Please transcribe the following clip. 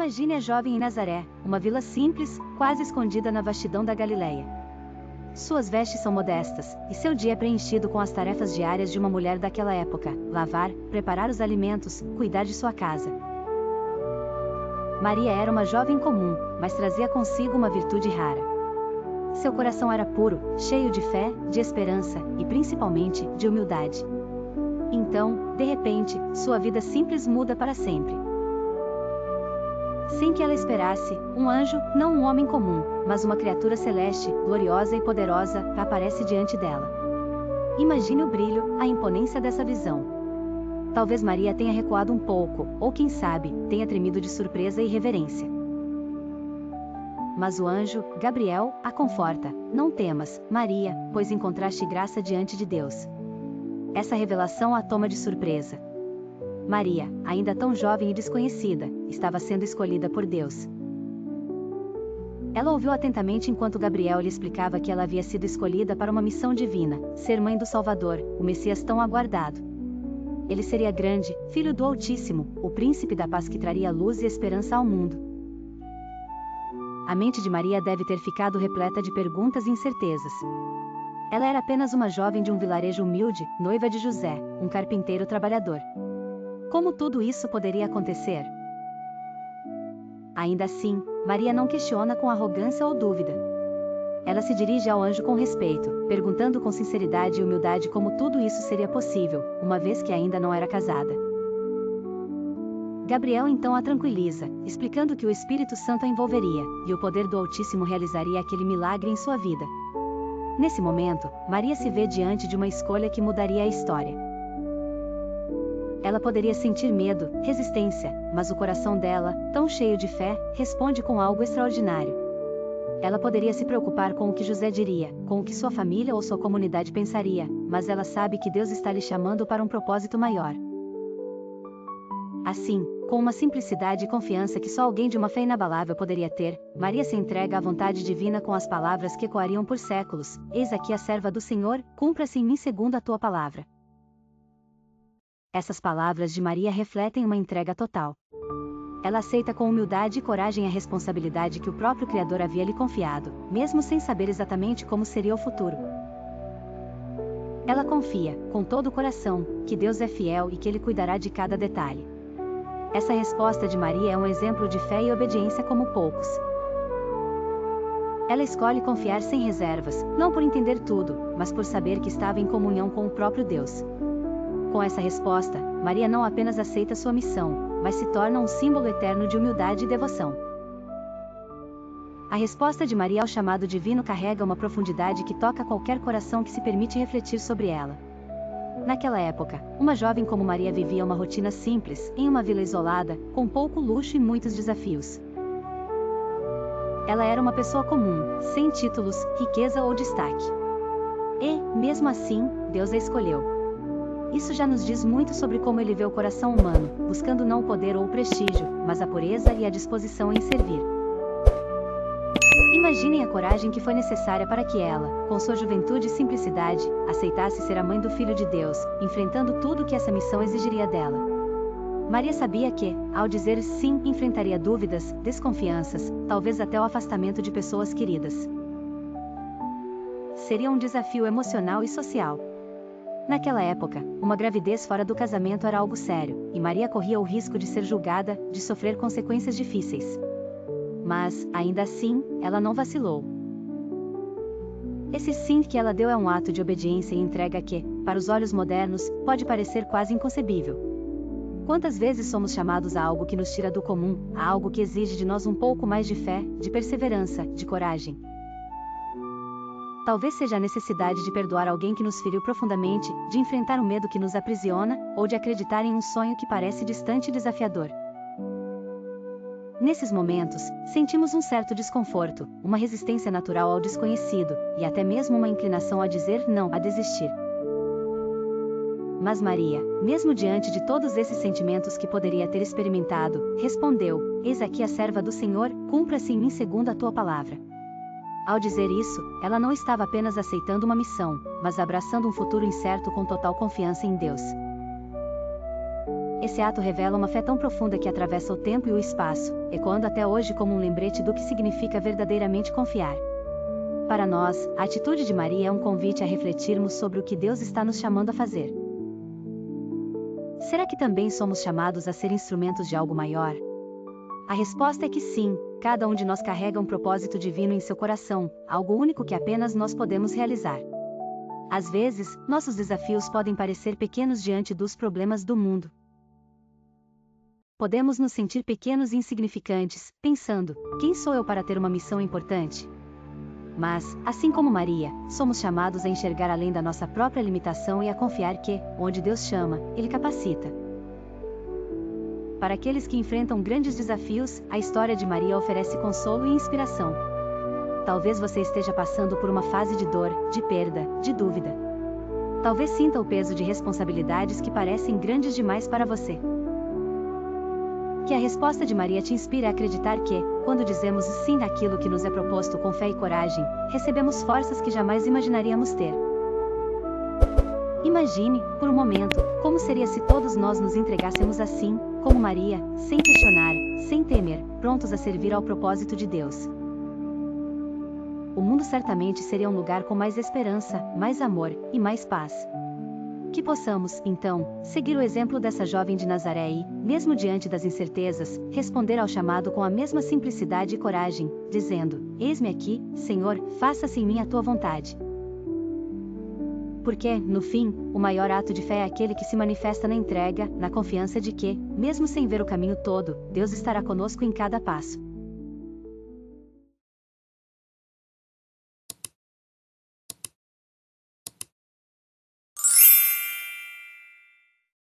Imagine a jovem em Nazaré, uma vila simples, quase escondida na vastidão da Galileia. Suas vestes são modestas, e seu dia é preenchido com as tarefas diárias de uma mulher daquela época: lavar, preparar os alimentos, cuidar de sua casa. Maria era uma jovem comum, mas trazia consigo uma virtude rara. Seu coração era puro, cheio de fé, de esperança, e principalmente, de humildade. Então, de repente, sua vida simples muda para sempre. Sem que ela esperasse, um anjo, não um homem comum, mas uma criatura celeste, gloriosa e poderosa, aparece diante dela. Imagine o brilho, a imponência dessa visão. Talvez Maria tenha recuado um pouco, ou quem sabe, tenha tremido de surpresa e reverência. Mas o anjo, Gabriel, a conforta: não temas, Maria, pois encontraste graça diante de Deus. Essa revelação a toma de surpresa. Maria, ainda tão jovem e desconhecida, estava sendo escolhida por Deus. Ela ouviu atentamente enquanto Gabriel lhe explicava que ela havia sido escolhida para uma missão divina: ser mãe do Salvador, o Messias tão aguardado. Ele seria grande, filho do Altíssimo, o príncipe da paz que traria luz e esperança ao mundo. A mente de Maria deve ter ficado repleta de perguntas e incertezas. Ela era apenas uma jovem de um vilarejo humilde, noiva de José, um carpinteiro trabalhador. Como tudo isso poderia acontecer? Ainda assim, Maria não questiona com arrogância ou dúvida. Ela se dirige ao anjo com respeito, perguntando com sinceridade e humildade como tudo isso seria possível, uma vez que ainda não era casada. Gabriel então a tranquiliza, explicando que o Espírito Santo a envolveria, e o poder do Altíssimo realizaria aquele milagre em sua vida. Nesse momento, Maria se vê diante de uma escolha que mudaria a história. Ela poderia sentir medo, resistência, mas o coração dela, tão cheio de fé, responde com algo extraordinário. Ela poderia se preocupar com o que José diria, com o que sua família ou sua comunidade pensaria, mas ela sabe que Deus está lhe chamando para um propósito maior. Assim, com uma simplicidade e confiança que só alguém de uma fé inabalável poderia ter, Maria se entrega à vontade divina com as palavras que ecoariam por séculos: eis aqui a serva do Senhor, cumpra-se em mim segundo a tua palavra. Essas palavras de Maria refletem uma entrega total. Ela aceita com humildade e coragem a responsabilidade que o próprio Criador havia lhe confiado, mesmo sem saber exatamente como seria o futuro. Ela confia, com todo o coração, que Deus é fiel e que Ele cuidará de cada detalhe. Essa resposta de Maria é um exemplo de fé e obediência como poucos. Ela escolhe confiar sem reservas, não por entender tudo, mas por saber que estava em comunhão com o próprio Deus. Com essa resposta, Maria não apenas aceita sua missão, mas se torna um símbolo eterno de humildade e devoção. A resposta de Maria ao chamado divino carrega uma profundidade que toca qualquer coração que se permite refletir sobre ela. Naquela época, uma jovem como Maria vivia uma rotina simples, em uma vila isolada, com pouco luxo e muitos desafios. Ela era uma pessoa comum, sem títulos, riqueza ou destaque. E, mesmo assim, Deus a escolheu. Isso já nos diz muito sobre como Ele vê o coração humano, buscando não o poder ou o prestígio, mas a pureza e a disposição em servir. Imaginem a coragem que foi necessária para que ela, com sua juventude e simplicidade, aceitasse ser a mãe do Filho de Deus, enfrentando tudo o que essa missão exigiria dela. Maria sabia que, ao dizer sim, enfrentaria dúvidas, desconfianças, talvez até o afastamento de pessoas queridas. Seria um desafio emocional e social. Naquela época, uma gravidez fora do casamento era algo sério, e Maria corria o risco de ser julgada, de sofrer consequências difíceis. Mas, ainda assim, ela não vacilou. Esse sim que ela deu é um ato de obediência e entrega que, para os olhos modernos, pode parecer quase inconcebível. Quantas vezes somos chamados a algo que nos tira do comum, a algo que exige de nós um pouco mais de fé, de perseverança, de coragem? Talvez seja a necessidade de perdoar alguém que nos feriu profundamente, de enfrentar o medo que nos aprisiona, ou de acreditar em um sonho que parece distante e desafiador. Nesses momentos, sentimos um certo desconforto, uma resistência natural ao desconhecido, e até mesmo uma inclinação a dizer não, a desistir. Mas Maria, mesmo diante de todos esses sentimentos que poderia ter experimentado, respondeu: eis aqui a serva do Senhor, cumpra-se em mim segundo a tua palavra. Ao dizer isso, ela não estava apenas aceitando uma missão, mas abraçando um futuro incerto com total confiança em Deus. esse ato revela uma fé tão profunda que atravessa o tempo e o espaço, ecoando até hoje como um lembrete do que significa verdadeiramente confiar. Para nós, a atitude de Maria é um convite a refletirmos sobre o que Deus está nos chamando a fazer. Será que também somos chamados a ser instrumentos de algo maior? A resposta é que sim, cada um de nós carrega um propósito divino em seu coração, algo único que apenas nós podemos realizar. Às vezes, nossos desafios podem parecer pequenos diante dos problemas do mundo. Podemos nos sentir pequenos e insignificantes, pensando: quem sou eu para ter uma missão importante? Mas, assim como Maria, somos chamados a enxergar além da nossa própria limitação e a confiar que, onde Deus chama, Ele capacita. Para aqueles que enfrentam grandes desafios, a história de Maria oferece consolo e inspiração. Talvez você esteja passando por uma fase de dor, de perda, de dúvida. Talvez sinta o peso de responsabilidades que parecem grandes demais para você. Que a resposta de Maria te inspire a acreditar que, quando dizemos sim àquilo que nos é proposto com fé e coragem, recebemos forças que jamais imaginaríamos ter. Imagine, por um momento, como seria se todos nós nos entregássemos assim, como Maria, sem questionar, sem temer, prontos a servir ao propósito de Deus. O mundo certamente seria um lugar com mais esperança, mais amor e mais paz. Que possamos, então, seguir o exemplo dessa jovem de Nazaré e, mesmo diante das incertezas, responder ao chamado com a mesma simplicidade e coragem, dizendo: eis-me aqui, Senhor, faça-se em mim a tua vontade. Porque, no fim, o maior ato de fé é aquele que se manifesta na entrega, na confiança de que, mesmo sem ver o caminho todo, Deus estará conosco em cada passo.